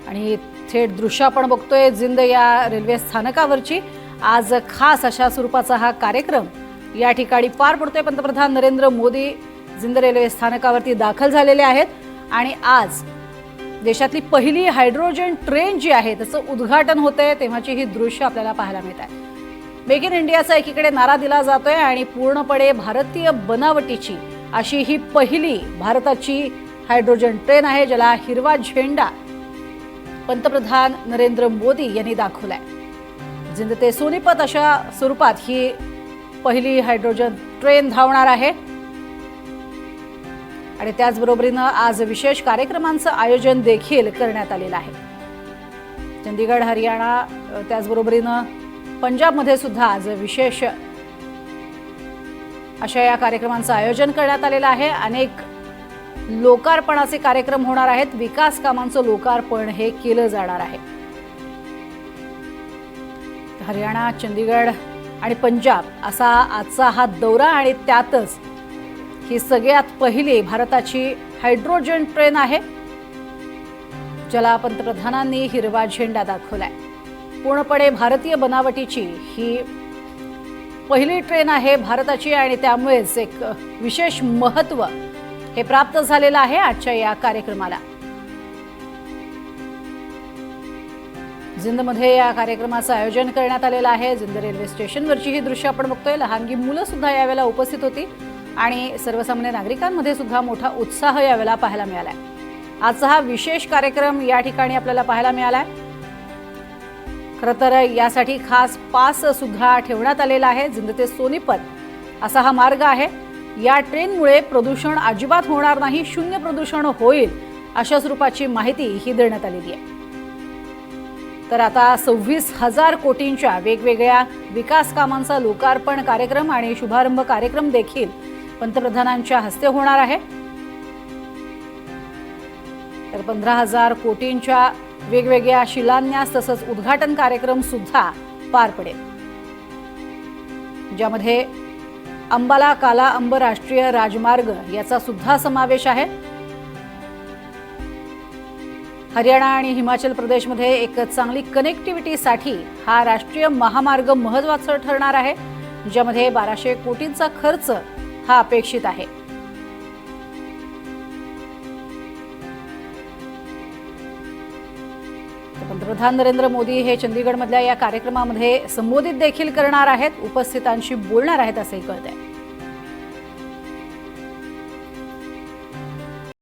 आणि थेट दृश्य आपण बघतोय जिंद या रेल्वे स्थानकावरची। आज खास अशा स्वरूपाचा हा कार्यक्रम या ठिकाणी पार पडतोय। पंतप्रधान नरेंद्र मोदी जिंद रेल्वे स्थानकावरती दाखल झालेले आहेत आणि आज देशातली पहिली हायड्रोजन ट्रेन जी आहे त्याचं उद्घाटन होतंय, तेव्हाची ही दृश्य आपल्याला पाहायला मिळत आहे। मेक इन इंडियाचा एकीकडे नारा दिला जातोय आणि पूर्णपणे भारतीय बनावटीची अशी ही पहिली भारताची हायड्रोजन ट्रेन आहे, ज्याला हिरवा झेंडा पंतप्रधान नरेंद्र मोदी यांनी दाखवलाय। जिंद ते सोनीपत अशा स्वरूपात ही पहिली हायड्रोजन ट्रेन धावणार आहे आणि त्याचबरोबरीने आज विशेष कार्यक्रमांचं आयोजन देखील करण्यात आलेलं आहे। चंदीगड, हरियाणा, त्याचबरोबरीने पंजाबमध्ये सुद्धा आज विशेष अशा या कार्यक्रमांचं आयोजन करण्यात आलेलं आहे। अनेक लोकार्पणाचे कार्यक्रम होणार आहेत, विकास कामांचं लोकार्पण हे केलं जाणार आहे। हरियाणा, चंदीगड आणि पंजाब असा आजचा हा दौरा आणि त्यातच ही सगळ्यात पहिली भारताची हायड्रोजन ट्रेन आहे, ज्याला पंतप्रधानांनी हिरवा झेंडा दाखवलाय। पूर्णपणे भारतीय बनावटीची ही पहिली ट्रेन आहे भारताची आणि त्यामुळेच एक विशेष महत्त्व हे प्राप्त झालेलं आहे आजच्या या कार्यक्रमाला। जिंदमध्ये या कार्यक्रमाचं आयोजन करण्यात आलेलं आहे। जिंद रेल्वे स्टेशनवरची ही दृश्य आपण बघतोय। लहानगी मुलं सुद्धा यावेळेला उपस्थित होती आणि सर्वसामान्य नागरिकांमध्ये सुद्धा मोठा उत्साह यावेळेला पाहायला मिळालाय। आजचा हा विशेष कार्यक्रम या ठिकाणी आपल्याला पाहायला मिळालाय। खरं तर यासाठी खास पास सुद्धा ठेवण्यात आलेला आहे। जिंद ते सोनीपत असा हा मार्ग आहे। या ट्रेनमुळे प्रदूषण अजिबात होणार नाही, शून्य प्रदूषण होईल अशा स्वरूपाची माहिती ही देण्यात आलेली आहे। तर आता 26,000 कोटींच्या वेगवेगळ्या विकास कामांचा लोकार्पण कार्यक्रम आणि शुभारंभ कार्यक्रम देखील पंतप्रधानांच्या हस्ते होणार आहे। तर 15,000 कोटींच्या वेगवेगळ्या शिलान्यास तसंच उद्घाटन कार्यक्रम सुद्धा पार पडेल, ज्यामध्ये अंबाला काला अंब राष्ट्रीय राजमार्ग याचा सुद्धा समावेश आहे। हरियाणा आणि हिमाचल प्रदेशमध्ये एक चांगली कनेक्टिव्हिटीसाठी हा राष्ट्रीय महामार्ग महत्त्वाचा ठरणार आहे, ज्यामध्ये 1200 कोटींचा खर्च हा अपेक्षित आहे। पंतप्रधान नरेंद्र मोदी हे चंदीगडमधल्या या कार्यक्रमामध्ये संबोधित देखील करणार आहेत, उपस्थितांशी बोलणार आहेत असंही कळतंय।